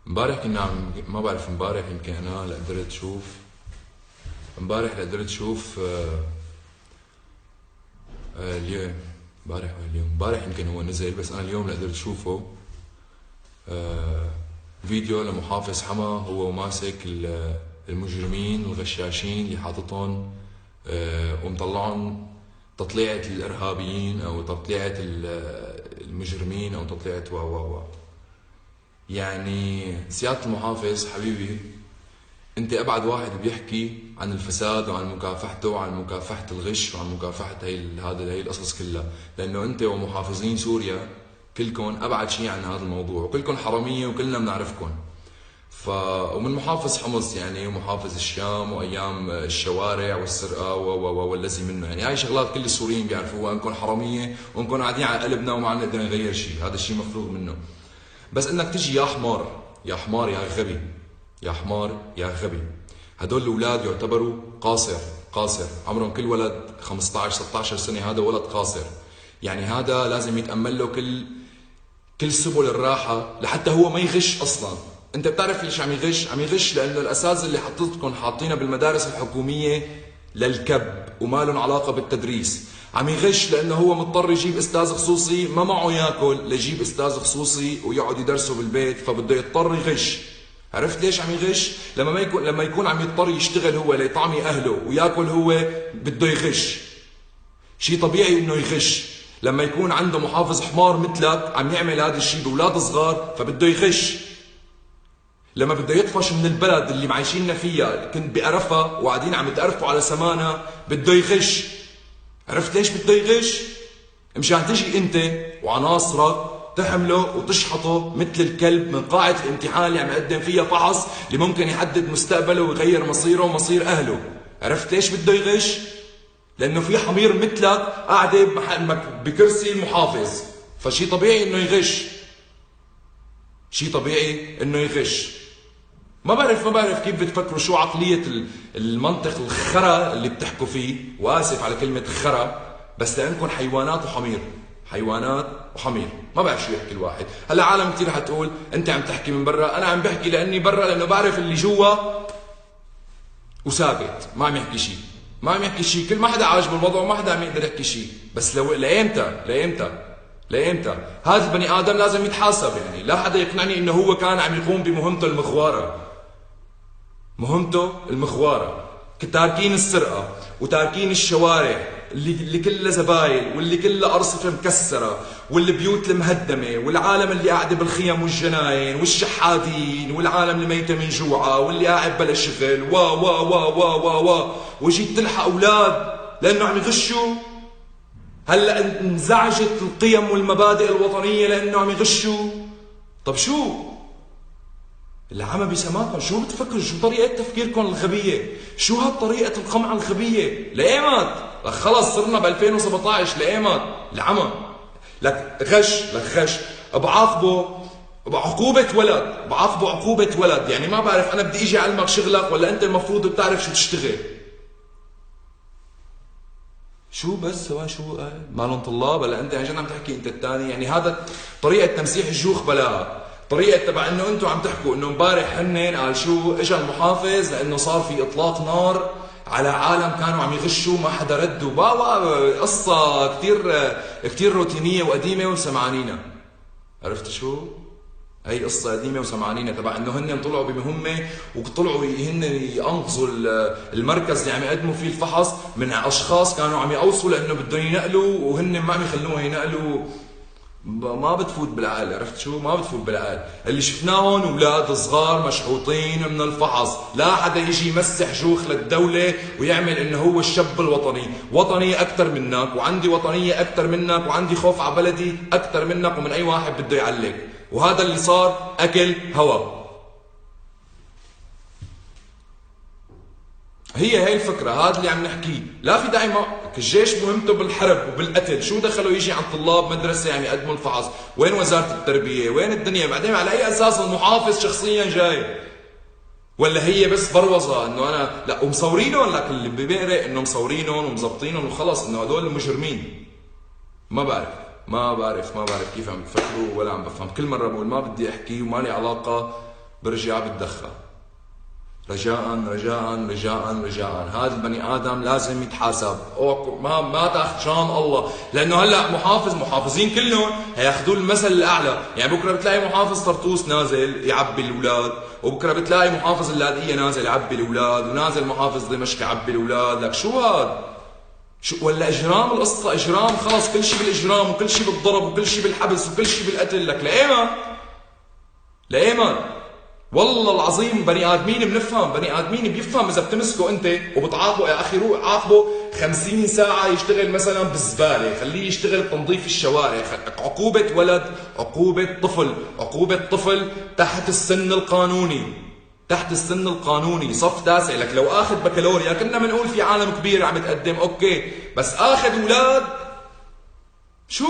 امبارح كنا ما بعرف امبارح يمكن انا اللي قدرت اشوف. امبارح اللي قدرت اشوف اليوم. امبارح ولا اليوم؟ امبارح يمكن هو نزل، بس انا اليوم اللي قدرت اشوفه آه، فيديو لمحافظ حما هو ماسك المجرمين الغشاشين اللي حاططهم ومطلعهم تطليعة الارهابيين او تطليعة المجرمين او تطليعة و يعني سيادة المحافظ حبيبي، انت ابعد واحد بيحكي عن الفساد وعن مكافحته وعن مكافحة الغش وعن مكافحة هي القصص كلها، لانه انت ومحافظين سوريا كلكم ابعد شيء عن هذا الموضوع، وكلكم حرامية وكلنا بنعرفكم. ومن محافظ حمص يعني ومحافظ الشام وايام الشوارع والسرقه والذي منه، يعني هاي شغلات كل السوريين بيعرفوها، انكم حراميه وانكم قاعدين على قلبنا وما عم نقدر نغير شيء، هذا الشيء مفروغ منه. بس انك تجي يا حمار يا حمار يا غبي يا حمار يا غبي، هدول الاولاد يعتبروا قاصر عمرهم كل ولد 15 16 سنه، هذا ولد قاصر، يعني هذا لازم يتامل له كل سبل الراحه لحتى هو ما يغش اصلا. انت بتعرف ليش عم يغش؟ عم يغش لانه الاساتذه اللي حطيتكم حاطينها بالمدارس الحكوميه للكب وما لهم علاقه بالتدريس. عم يغش لانه هو مضطر يجيب استاذ خصوصي ما معه ياكل ليجيب استاذ خصوصي ويقعد يدرسه بالبيت، فبده يضطر يغش. عرفت ليش عم يغش؟ لما يكون عم يضطر يشتغل هو ليطعمي اهله وياكل هو، بده يغش. شيء طبيعي انه يغش. لما يكون عنده محافظ حمار مثلك عم يعمل هذا الشيء باولاد صغار فبده يغش. لما بده يطفش من البلد اللي معيشيننا فيها، كنت بقرفها وقاعدين عم يتقرفوا على سمانة، بده يغش. عرفت ليش بده يغش؟ مشان تجي انت وعناصرك تحمله وتشحطه مثل الكلب من قاعة الامتحان اللي عم يقدم فيها فحص اللي ممكن يحدد مستقبله ويغير مصيره ومصير اهله. عرفت ليش بده يغش؟ لانه في حمير مثلك قاعدة بكرسي المحافظ، فشي طبيعي انه يغش. شي طبيعي انه يغش. ما بعرف كيف بتفكروا، شو عقلية المنطق الخرا اللي بتحكوا فيه، واسف على كلمة خرا، بس لانكم حيوانات وحمير. حيوانات وحمير، ما بعرف شو يحكي الواحد. هلا عالم كثير حتقول انت عم تحكي من برا، انا عم بحكي لاني برا، لانه بعرف اللي جوا وثابت ما عم يحكي شيء. ما عم يحكي شيء، كل ما حدا عاجبه الوضع وما حدا عم يقدر يحكي شيء. بس لو لايمتى هذا البني ادم لازم يتحاسب، يعني لا حدا يقنعني انه هو كان عم يقوم بمهمته المخواره. مهمته المخوارة، تاركين السرقة وتاركين الشوارع اللي كلها زبايل واللي كلها أرصفة مكسرة واللي بيوت المهدمة والعالم اللي قاعدة بالخيم والجناين والشحاذين والعالم اللي ميتة من جوعة واللي قاعد بلا شغل و وجيت تلحق أولاد لأنه عم يغشوا. هلا انزعجت القيم والمبادئ الوطنية لأنه عم يغشوا. طب شو؟ العمى بسماكم، شو بتفكروا؟ شو طريقة تفكيركم الغبية؟ شو هالطريقة القمع الغبية؟ لأيمت؟ لك خلص صرنا ب 2017، لأيمت؟ العمى. لك غش بعاقبه بعقوبة ولد، بعاقبه عقوبة ولد، يعني ما بعرف أنا بدي إجي أعلمك شغلك ولا أنت المفروض بتعرف شو تشتغل؟ شو بس هو شو مالهم طلاب؟ ولا انت عن جد عم تحكي انت الثاني؟ يعني هذا طريقه تمسيح الجوخ بلاها، طريقه تبع انه انتم عم تحكوا انه امبارح هنن قال شو اجى المحافظ لانه صار في اطلاق نار على عالم كانوا عم يغشوا ما حدا رد قصه كثير روتينيه وقديمه وسمعانينا. عرفت شو؟ هي قصة قديمة وسمعانينا تبع انه هن طلعوا بمهمة وطلعوا هن ينقذوا المركز اللي عم يقدموا فيه الفحص من اشخاص كانوا عم يقوصوا لانه بدهم ينقلوا وهن ما عم يخلوهم ينقلوا. ما بتفوت بالعقل. عرفت شو؟ ما بتفوت بالعقل. اللي شفناهم اولاد صغار مشحوطين من الفحص، لا حدا يجي يمسح جوخ للدولة ويعمل انه هو الشاب الوطني. وطني اكثر منك وعندي وطنية اكثر منك وعندي خوف على بلدي اكثر منك ومن اي واحد بده يعلق، وهذا اللي صار اكل هوا. هي الفكرة، هذا اللي عم نحكيه. لا في داعي، ما الجيش مهمته بالحرب وبالقتل، شو دخلوا يجي عند طلاب مدرسة عم يقدموا الفحص؟ وين وزارة التربية؟ وين الدنيا؟ بعدين على اي اساس المحافظ شخصيا جاي؟ ولا هي بس بروزة انه انا لا ومصورينهم؟ لكن اللي بيقرأ انه مصورينهم ومظبطينهم وخلص انه هدول المجرمين. ما بعرف كيف عم بفكروا ولا عم بفهم. كل مرة بقول ما بدي احكي وما لي علاقة برجع بتدخل. رجاء رجاء رجاء رجاء، هذا البني ادم لازم يتحاسب. ما تاخذ شان الله، لانه هلا محافظين كلهم هياخذوا المثل الاعلى. يعني بكره بتلاقي محافظ طرطوس نازل يعبي الاولاد، وبكره بتلاقي محافظ اللاذقيه نازل يعبي الاولاد، ونازل محافظ دمشق يعبي الاولاد. لك شو هاد؟ شو ولا اجرام؟ القصه اجرام، خلص كل شيء بالاجرام، وكل شيء بالضرب، وكل شيء بالحبس، وكل شيء بالقتل. لك لايمن؟ لايمن؟ والله العظيم بني ادمين بنفهم، بني ادمين بيفهم. اذا بتمسكه انت وبتعاقبه، يا اخي روح عاقبه 50 ساعه يشتغل مثلا بالزباله، خليه يشتغل تنظيف الشوارع. عقوبه ولد، عقوبه طفل، عقوبه طفل تحت السن القانوني، تحت السن القانوني، صف تاسع. لك لو اخذ بكالوريا كنا بنقول في عالم كبير عم تقدم، اوكي، بس اخذ اولاد شو؟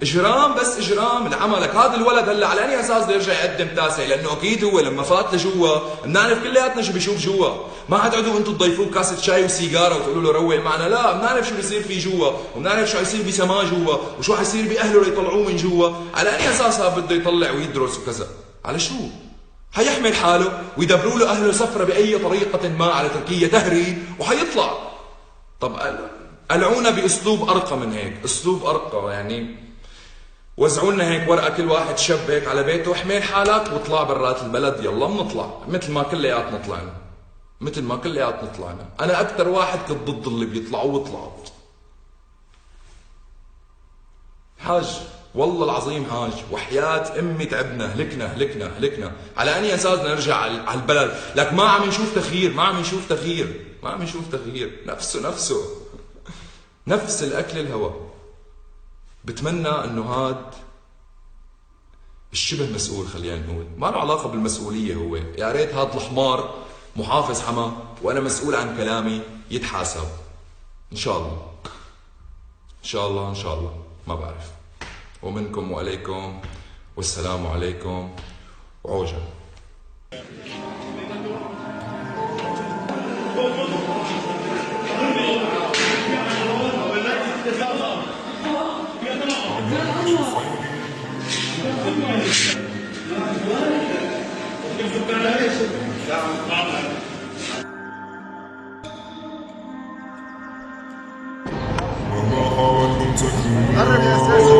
اجرام، بس اجرام العملك. هذا الولد هلا على اي اساس بده يرجع يقدم تاسع؟ لانه اكيد هو لما فات لجوا، بنعرف كلياتنا شو بيشوف جوا. ما حتقعدوا انتم تضيفوه كاسه شاي وسيجاره وتقولوا له روق معنا، لا، بنعرف شو بيصير فيه جوا، وبنعرف شو حيصير بسماه جوا، وشو حيصير باهله ليطلعوه من جوا. على اي اساس هذا بده يطلع ويدرس وكذا؟ على شو؟ حيحمل حاله ويدبروا له اهله سفره باي طريقه ما على تركيا تهري وحيطلع. طب قلعونا باسلوب ارقى من هيك، اسلوب ارقى. يعني وزعوا لنا هيك ورقه، كل واحد شب هيك على بيته، احمل حالك واطلع برات البلد، يلا بنطلع مثل ما كلياتنا طلعنا، مثل ما كلياتنا طلعنا. انا اكثر واحد كنت ضد اللي بيطلعوا وطلعوا. حاج والله العظيم حاج، وحياة امي تعبنا، هلكنا هلكنا هلكنا. على اني اساس نرجع على البلد؟ لك ما عم نشوف تغيير، ما عم نشوف تغيير، ما عم نشوف تغيير. نفسه نفس الاكل الهوى. بتمنى انه هاد الشبه مسؤول، خلينا نقول ما له علاقه بالمسؤوليه، هو يا ريت هاد الحمار محافظ حما وانا مسؤول عن كلامي يتحاسب. ان شاء الله، ان شاء الله، ان شاء الله. ما بعرف. ومنكم وعليكم، والسلام عليكم، وعوجا. قرب يا استاذ.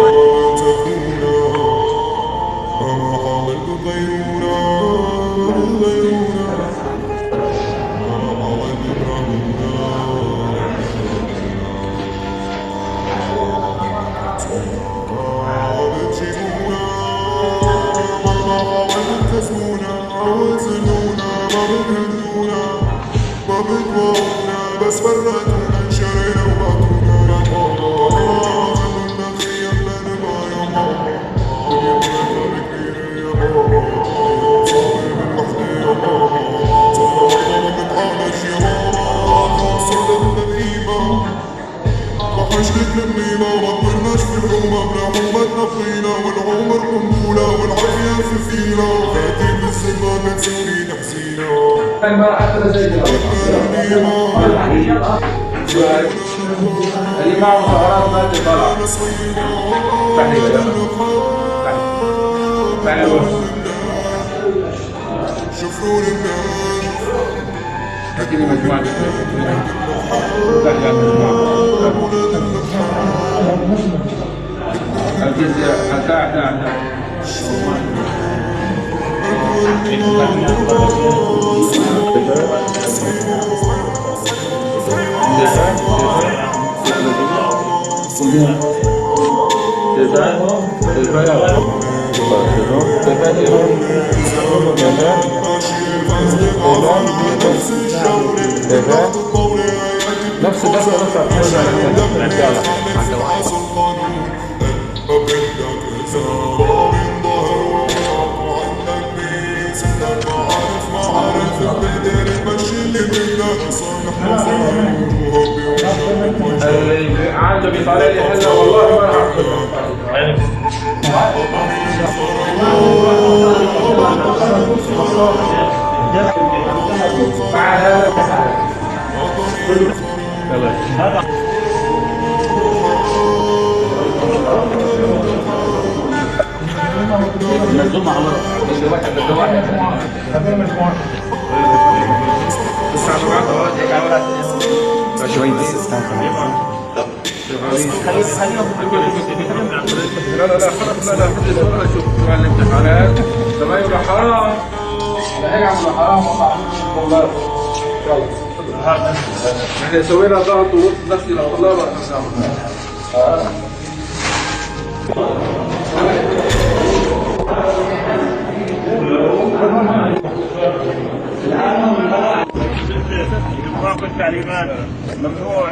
بس فرقونا انشرينا وبعتونا يا ماما، خلونا نخيم لنبقى يا ماما، الدنيا مرة كبيرة يا ماما، صعبة بالوحدة يا ماما، صرنا ما بنتعالج يا ماما، صرنا القيمة وحشتك النيمة، وما كبرناش في الحومة، برحومتنا فينا، والعمر قنبولة والعافية في فينا، فاتين بالسلمى بنسوري نحزينا. ما أكثر زي كذا. اللي معه سعرات ما تطلع. تحليل يلا. تحليل. شوفوا الناس. هاتي لي مجموعة. تحليل مجموعة. الجزء هتا. اللي عنده بيطالع لي هلا والله ما راح شوي بس استنى. لا لا لا خلاص لا لا حد الصورة شوف مع الامتحانات زمان ولا حرام لا هيك عملوا حرام والله يلا احنا سوينا ضغط ووصف نفسي للطلاب التعليمات ممنوع